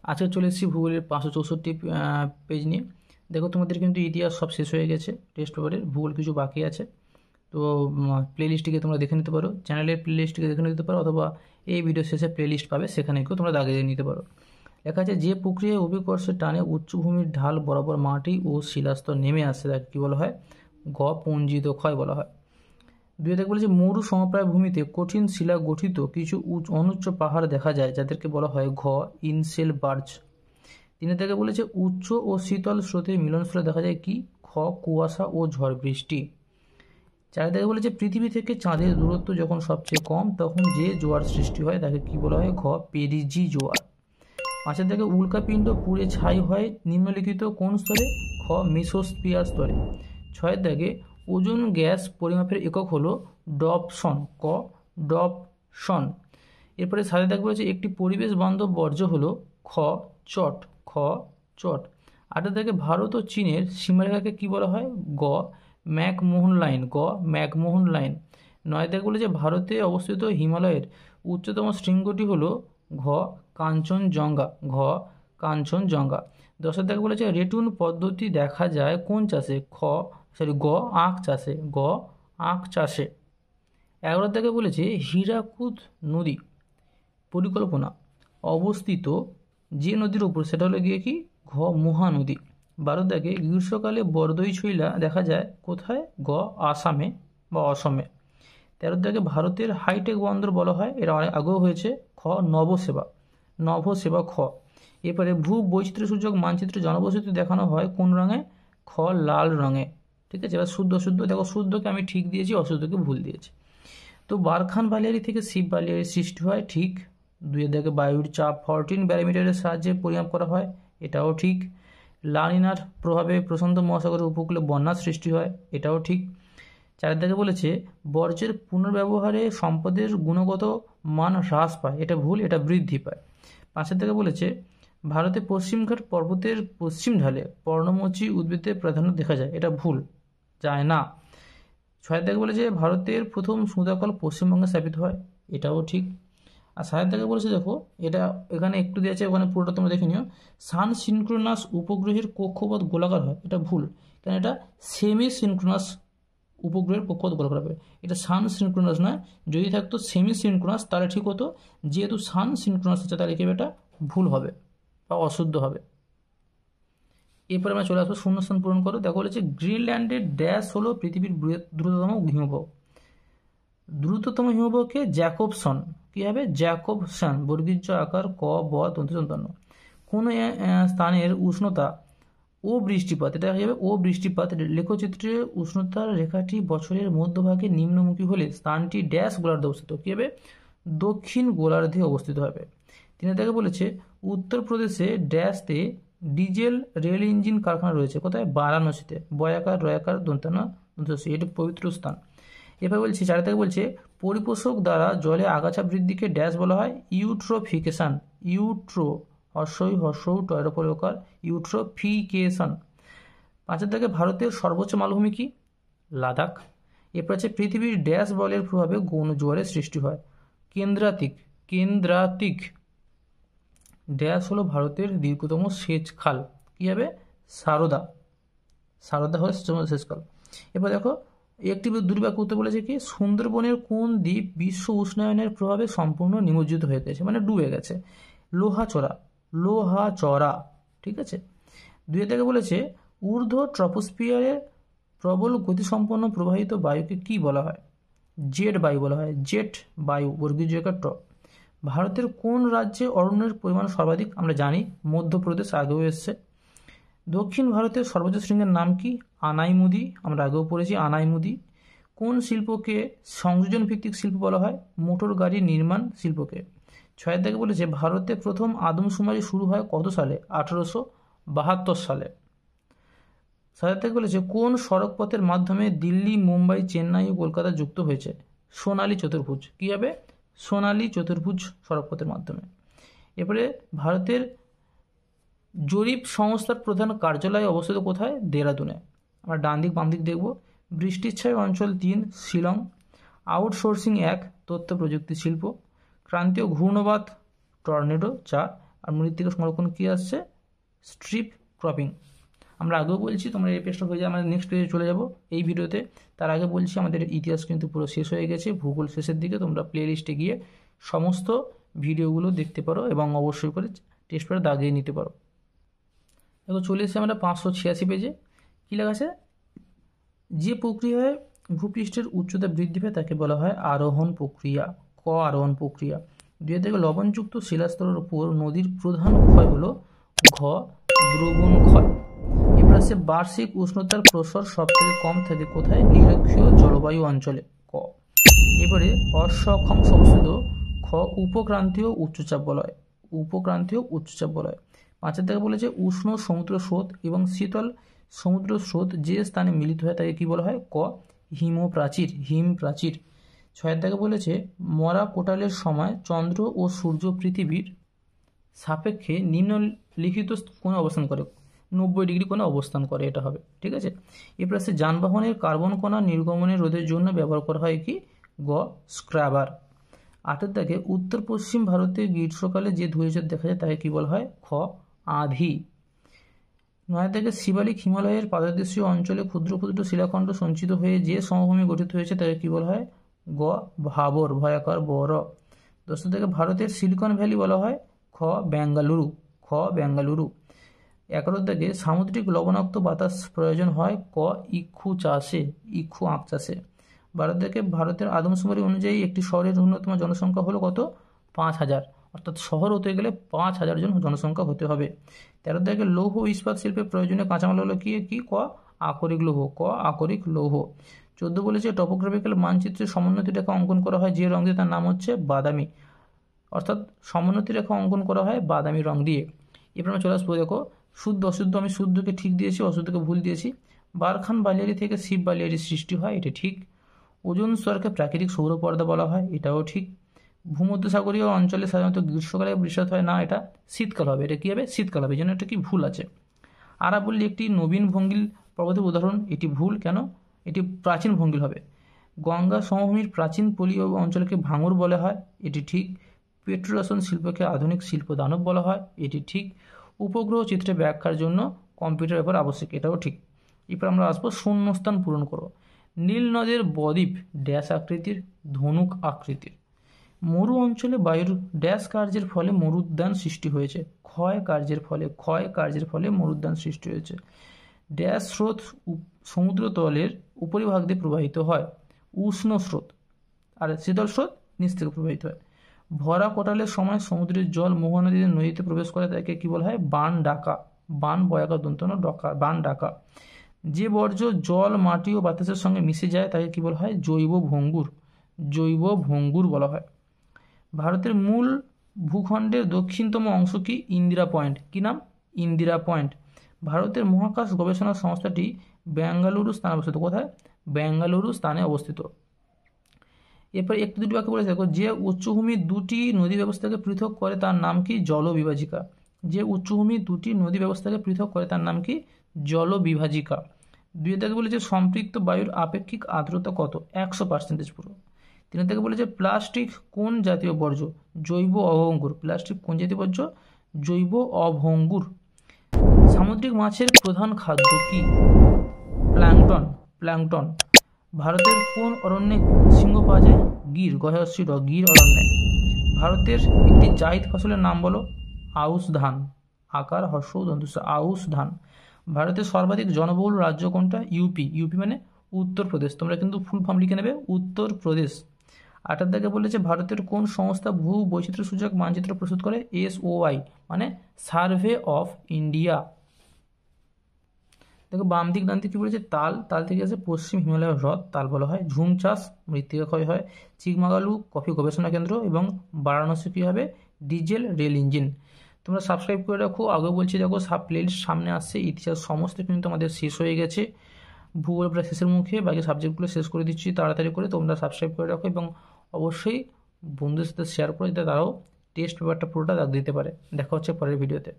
আজকে চলে এসেছি ভূগোলের 564 পেজ নিয়ে। দেখো তোমাদের কিন্তু ইতিহাস সব শেষ হয়ে গেছে, টেস্ট পেপারের ভূগোল কিছু বাকি আছে। তো প্লেলিস্টটিকে তোমরা দেখে নিতে পারো, চ্যানেলের প্লেলিস্টটিকে দেখে নিতে পারো, অথবা এই ভিডিও শেষে প্লেলিস্ট পাবে, সেখানে কেউ তোমরা দাগিয়ে নিতে পারো। লেখা আছে, যে প্রক্রিয়ায় অভিকর্ষের টানে উচ্চভূমির ঢাল বরাবর মাটি ও শিলাস্তর নেমে আসে তাকে কী বলা হয়? গ পঞ্জিত ক্ষয় বলা হয়। দুই থেকে বলেছে, মরু সমপ্রায় ভূমিতে কঠিন শিলা গঠিত কিছু অনুচ্চ পাহাড় দেখা যায় যাদেরকে বলা হয় ঘ ইনসেল বার্জ। তিনে থেকে বলেছে, উচ্চ ও শীতল স্রোতের মিলনস্থলে দেখা যায় কি? খ কুয়াশা ও ঝড় বৃষ্টি। চার থেকে বলেছে, পৃথিবী থেকে চাঁদের দূরত্ব যখন সবচেয়ে কম তখন যে জোয়ার সৃষ্টি হয় তাকে কি বলা হয়? ঘ পেরিজি জোয়ার। পাঁচের থেকে, উল্কাপিণ্ড পুড়ে ছাই হয় নিম্নলিখিত কোন স্তরে? খ মেসোস্ফিয়ার স্তরে। ছয়ের থেকে, ওজোন গ্যাস পরিমাপের একক হলো ডপসন। ক ডপসন। এরপরে সাথে থাকবে হচ্ছে, একটি পরিবেশ বান্ধব বর্জ্য হলো খ চট। খ চট। আটের থেকে, ভারত ও চীনের সীমারেখাকে কি বলা হয়? গ ম্যাকমোহন লাইন। গ ম্যাকমোহন লাইন। নয় থেকে বলেছে, ভারতে অবস্থিত হিমালয়ের উচ্চতম শৃঙ্গটি হলো ঘ কাঞ্চনজঙ্ঘা। ঘ কাঞ্চনজঙ্ঘা। দশের থেকে বলেছে, রেটুন পদ্ধতি দেখা যায় কোন চাষে? গ আখ চাষে। গ আখ চাষে। 11 থেকে বলেছে, হীরাকুদ নদী পরিকল্পনা অবস্থিত যে নদীর উপর সেটা হলো গিয়ে কি? ঘ মহানদী। 12 থেকে, গ্রীষ্মকালে বরদই ছইলা দেখা যায় কোথায়? গ আসামে বা অসমে। 13 থেকে, ভারতের হাইটেক বন্দর বলা হয়, এর আগেও হয়েছে, খ নবসেবা। নভসেবা খ। এরপরে ভূ বৈচিত্র্য সূচক মানচিত্রে জনবসতি দেখানো হয় কোন রঙে? খ লাল রঙে। ঠিক আছে, এবার শুদ্ধ দেখো, শুদ্ধকে আমি ঠিক দিয়েছি, অশুদ্ধকে ভুল দিয়েছি। তো বারখান বালিয়ারি থেকে শিব বালিয়ারির সৃষ্টি হয়, ঠিক। 2 থেকে, বায়ুর চাপ 14 ব্যারোমিটারের সাহায্যে পরিমাপ করা হয়, এটাও ঠিক। লানিনার প্রভাবে প্রশান্ত মহাসাগরের উপকূলে বন্যার সৃষ্টি হয়, এটাও ঠিক। 4 থেকে বলেছে, বর্জ্যের পুনর্ব্যবহারে সম্পদের গুণগত মান হ্রাস পায়, এটা ভুল, এটা বৃদ্ধি পায়। 5 থেকে বলেছে, ভারতে পশ্চিমঘাট পর্বতের পশ্চিম ঢালে পর্ণমোচী উদ্ভিদের প্রাধান্য দেখা যায়, এটা ভুল, যায় না। 6 থেকে বলেছে, ভারতের প্রথম সুদাকল পশ্চিমবঙ্গে স্থাপিত হয়, এটাও ঠিক। আর 7 থেকে বলেছে, দেখো এটা এখানে একটু দিয়েছে, ওখানে পুরোটা তোমরা দেখে নিও। সান সিনক্রোনাস উপগ্রহের কক্ষপথ গোলাকার হয়, এটা ভুল, কারণ এটা সেমি সিনক্রোনাস উপগ্রহের কক্ষপথ গোলাকার হবে, এটা সান সিনক্রোনাস নয়। যদি থাকতো সেমি সিনক্রোনাস তাহলে ঠিক হতো, যেহেতু সান সিনক্রোনাস আছে তাহলে কি এটা ভুল হবে বা অশুদ্ধ হবে। এরপরে আমরা চলে আসবো শূন্যস্থান পূরণ করো। দেখো বলেছে, গ্রিনল্যান্ডের ড্যাশ হলো পৃথিবীর দ্রুততম হিমবাহ। দ্রুততম হিমবাহকে জ্যাকবসন। কি হবে? জ্যাকবসন। বর্গীয় আকার ক ব দন্তসন্তন্য। কোন স্থানের উষ্ণতা ও বৃষ্টিপাত, এটা কি হবে? ও বৃষ্টিপাত। লেখচিত্রে উষ্ণতার রেখাটি বছরের মধ্যভাগে নিম্নমুখী হলে স্থানটি ড্যাশ গোলার্ধে অবস্থিত। কি হবে? দক্ষিণ গোলার্ধে অবস্থিত হবে। 3 থেকে বলেছে, উত্তরপ্রদেশে ড্যাশতে ডিজেল রেল ইঞ্জিন কারখানা রয়েছে, কোথায়? বারাণসীতে। বয়াকার রয়াকার দন্তানা দন্তসী, এটি পবিত্র স্থান। এবার বলছি 4 থেকে বলছে, পরিপোষক দ্বারা জলে আগাছা বৃদ্ধিকে ড্যাশ বলা হয়? ইউট্রোফিকেশন। ইউট্রো হর্ষৌ টয়রোপলকার ইউট্রোফিকেশন। 5 থেকে, ভারতের সর্বোচ্চ মালভূমি কি? লাদাখ। এরপর আছে, পৃথিবীর ড্যাশ বলের প্রভাবে গৌণ জোয়ারের সৃষ্টি হয়? কেন্দ্রাতিক। কেন্দ্রাতিক। ড্যাশ হলো ভারতের দীর্ঘতম সেচ খাল, কি হবে? সারদা। সারদা হলো সেচ খাল। এবার দেখো, একটি দুর্বাক্য উত্তর বলেছে কি? সুন্দরবনের কোন দ্বীপ বিশ্ব উষ্ণায়নের প্রভাবে সম্পূর্ণ নিমজ্জিত হয়ে গেছে, মানে ডুবে গেছে? লোহাচড়া। লোহাচড়া। ঠিক আছে। 2 থেকে বলেছে, ঊর্ধ্ব ট্রপোস্ফিয়ারের প্রবল গতিসম্পন্ন প্রবাহিত বায়ুকে কি বলা হয়? জেট বায়ু বলা হয়। জেট বায়ু। বর্গীয় ট। ভারতের কোন রাজ্যে অরণ্যের পরিমাণ সর্বাধিক? আমরা জানি মধ্যপ্রদেশ, আগেও এসছে। দক্ষিণ ভারতের সর্বোচ্চ শৃঙ্গের নাম কি? আনাইমুদি, আমরা আগেও পড়েছি আনাইমুদি। কোন শিল্পকে সংযোজন ভিত্তিক শিল্প বলা হয়? মোটর গাড়ি নির্মাণ শিল্পকে। 6 থেকে বলেছে, ভারতে প্রথম আদমশুমারি শুরু হয় কত সালে? 1872 সালে। 7 থেকে বলেছে, কোন সড়কপথের মাধ্যমে দিল্লি, মুম্বাই, চেন্নাই ও কলকাতা যুক্ত হয়েছে? সোনালী চতুর্ভুজ। কি হবে? সোনালী চতুর্ভুজ সড়কপথের মাধ্যমে। এরপরে, ভারতের জরিপ সংস্থার প্রধান কার্যালয় অবস্থিত কোথায়? দেরাদুনে। আমরা ডান দিক বাম দিক দেখব। বৃষ্টিচ্ছায় অঞ্চল 3 শিলং। আউটসোর্সিং 1 তথ্য প্রযুক্তি শিল্প। ক্রান্তীয় ঘূর্ণবাত টর্নেডো 4 আর মৃত্তিকা সংরক্ষণ কী আসছে, স্ট্রিপ ক্রপিং। আমরা আগেও বলছি, তোমরা এই পেজটা হয়ে যায়, আমরা নেক্সট পেজে চলে যাব এই ভিডিওতে। তার আগে বলছি আমাদের ইতিহাস কিন্তু পুরো শেষ হয়ে গেছে, ভূগোল শেষের দিকে। তোমরা প্লে লিস্টে গিয়ে সমস্ত ভিডিওগুলো দেখতে পারো এবং অবশ্যই করে টেস্ট পেপারে দাগিয়ে নিতে পারো। দেখো চলে এসেছি আমরা 586 পেজে। কী লেখা আছে, যে প্রক্রিয়ায় ভূপৃষ্ঠের উচ্চতা বৃদ্ধি পায় তাকে বলা হয় আরোহণ প্রক্রিয়া। ক আরোহণ প্রক্রিয়া। 2 থেকে লবণযুক্ত শিলাস্তরের উপর নদীর প্রধান ক্ষয় হলো ঘ দ্রবণ ক্ষয়। এরপর আছে বার্ষিক উষ্ণতার প্রসার সবথেকে কম থাকে কোথায়, নিরক্ষীয় জলবায়ু অঞ্চলে। ক। এবারে অসক্ষাংশ অবস্থিত খ উপক্রান্তীয় উচ্চচাপ বলয়। উপক্রান্তীয় উচ্চচাপ বলয়। 5 থেকে বলেছে উষ্ণ সমুদ্র স্রোত এবং শীতল সমুদ্র স্রোত যে স্থানে মিলিত হয় তাকে কী বলা হয়, ক হিমপ্রাচীর। হিমপ্রাচীর। 6 থেকে বলেছে মরা কোটালের সময় চন্দ্র ও সূর্য পৃথিবীর সাপেক্ষে নিম্নলিখিত কোণে অবস্থান করে, 90 ডিগ্রি কোণে অবস্থান করে, এটা হবে। ঠিক আছে। এরপর আছে যানবাহনের কার্বন কণা নির্গমনের রোধের জন্য ব্যবহার করা হয় কি, গ স্ক্রাবার। 8 থেকে উত্তর পশ্চিম ভারতে গ্রীষ্মকালে যে ধূসর দেখা যায় তাকে কী বলা হয়, খ আঁধি। 9 থেকে শিবালিক হিমালয়ের পাদদেশীয় অঞ্চলে ক্ষুদ্র ক্ষুদ্র শিলাখণ্ড সঞ্চিত হয়ে যে সমভূমি গঠিত হয়েছে তাকে কী বলা হয়, গ ভাবর, ভয়াকার বর। 10 থেকে ভারতের সিলিকন ভ্যালি বলা হয়, খ বেঙ্গালুরু। খ বেঙ্গালুরু। 11 থেকে সামুদ্রিক লবণাক্ত বাতাস প্রয়োজন হয়, ক ইক্ষু চাষে, ইক্ষু আখ চাষে। 12 থেকে ভারতের আদমশুমারি অনুযায়ী একটি শহরের ন্যূনতম জনসংখ্যা হলো কত, 5000, অর্থাৎ শহর হতে গেলে 5000 জন জনসংখ্যা হতে হবে। 13 থেকে লৌহ ইস্পাত শিল্পে প্রয়োজনীয় কাঁচামাল হলো কি, ক আকরিক লৌহ। ক আকরিক লৌহ। 14 বলেছে টপোগ্রাফিক্যাল মানচিত্রের সমোন্নতি রেখা অঙ্কন করা হয় যে রং দিয়ে তার নাম হচ্ছে বাদামি, অর্থাৎ সমোন্নতি রেখা অঙ্কন করা হয় বাদামি রং দিয়ে। এরপর আমরা চলে আসবো, দেখো শুদ্ধ অশুদ্ধ। আমি শুদ্ধকে ঠিক দিয়েছি, অশুদ্ধকে ভুল দিয়েছি। বারখান বালিয়ারি থেকে শিব বালিয়ারির সৃষ্টি হয়, এটা ঠিক। ওজোন স্তরকে প্রাকৃতিক সৌরপর্দা বলা হয়, এটাও ঠিক। ভূমধ্যসাগরীয় অঞ্চলে সাধারণত গ্রীষ্মকালে বৃষ্টিপাত হয় না, এটা শীতকাল হবে, এটা কী হবে, শীতকাল হবে, যেন এটা কি ভুল আছে। আরাবল্লী একটি নবীন ভঙ্গিল পর্বতের উদাহরণ, এটি ভুল, কেন, এটি প্রাচীন ভঙ্গিল হবে। গঙ্গা সমভূমির প্রাচীন পল্লী অঞ্চলকে ভাঙুর বলা হয়, এটি ঠিক। পেট্রোরসায়ন শিল্পকে আধুনিক শিল্প দানব বলা হয়, এটি ঠিক। উপগ্রহ চিত্রে ব্যাখ্যার জন্য কম্পিউটার ব্যবহার আবশ্যক, এটাও ঠিক। এরপর আমরা আসবো শূন্যস্থান পূরণ করো। নীল নদের বদ্বীপ ড্যাশ আকৃতির, ধনুক আকৃতির। মরু অঞ্চলে বায়ুর ড্যাশ কার্যের ফলে মরুদ্যান সৃষ্টি হয়েছে, ক্ষয় কার্যের ফলে, ক্ষয় কার্যের ফলে মরুদ্যান সৃষ্টি হয়েছে। ড্যাশ স্রোত সমুদ্র তলের উপরিভাগ দিয়ে প্রবাহিত হয়, উষ্ণ স্রোত। আর শীতল স্রোত নিচ থেকে প্রবাহিত হয়। ভরা কোটালের সময় সমুদ্রের জল মোহনা দিয়ে নদীতে প্রবেশ করে তাকে কী বলা হয়, বান ডাকা। বান বয়াকার দন্তন্য ডকা, বান ডাকা। যে বর্জ্য জল মাটি ও বাতাসের সঙ্গে মিশে যায় তাকে কী বলা হয়, জৈব ভঙ্গুর। জৈব ভঙ্গুর বলা হয়। ভারতের মূল ভূখণ্ডের দক্ষিণতম অংশ কি, ইন্দিরা পয়েন্ট। কি নাম, ইন্দিরা পয়েন্ট। ভারতের মহাকাশ গবেষণা সংস্থাটি বেঙ্গালুরু স্থানে অবস্থিত, কোথায়, বেঙ্গালুরু স্থানে অবস্থিত। এরপর একটু দুটি বাক্য বলে দেখো, যে উচ্চভূমি দুটি নদী ব্যবস্থাকে পৃথক করে তার নাম কি, জলবিভাজিকা। যে উচ্চভূমি দুটি নদী ব্যবস্থাকে পৃথক করে তার নাম কি, জলবিভাজিকা। 2 থেকে বলেছে সম্পৃক্ত বায়ুর আপেক্ষিক আর্দ্রতা কত, 100% পুরো। 3 থেকে বলেছে প্লাস্টিক কোন জাতীয় বর্জ্য, জৈব অভঙ্গুর। প্লাস্টিক কোন জাতীয় বর্জ্য, জৈব অভঙ্গুর। সামুদ্রিক মাছের প্রধান খাদ্য কি, প্ল্যাঙ্কটন। প্ল্যাঙ্কটন। ভারতের কোন অরণ্যে সিংহ পাওয়া যায়, গির, গহস্যির গির অরণ্যে। ভারতের একটি জায়িদ ফসলের নাম বলো, আউশ ধান। আকার হর্ষ দন্তস, আউশ ধান। ভারতের সর্বাধিক জনবহুল রাজ্য কোনটা, ইউপি। ইউপি মানে উত্তরপ্রদেশ, তোমরা কিন্তু ফুল ফর্ম লিখে নেবে, উত্তরপ্রদেশ। 8 থেকে বলেছে ভারতের কোন সংস্থা ভূ বৈচিত্র্য সূচক মানচিত্র প্রস্তুত করে, SOI মানে সার্ভে অফ ইন্ডিয়া। দেখো বাম দিক ডান দিক কী বলেছে, তাল। তাল থেকে আছে পশ্চিম হিমালয় হ্রদ, তাল বলা হয়। ঝুম চাষ, মৃত্তিকা ক্ষয় হয়। চিকমাগালু কফি গবেষণা কেন্দ্র এবং বারাণসী কী হবে, ডিজেল রেল ইঞ্জিন। তোমরা সাবস্ক্রাইব করে রাখো। আগে বলছি দেখো প্লেলিস্ট সামনে আসছে, ইতিহাস সমস্ত কিন্তু আমাদের শেষ হয়ে গেছে, ভূগোল প্রায় শেষের মুখে, বাকি সাবজেক্টগুলো শেষ করে দিচ্ছি তাড়াতাড়ি করে। তোমরা সাবস্ক্রাইব করে রাখো এবং অবশ্যই বন্ধুদের সাথে শেয়ার করে যাতে তারাও টেস্ট পেপারটা পুরোটা দাগ দিতে পারে। দেখা হচ্ছে পরের ভিডিওতে।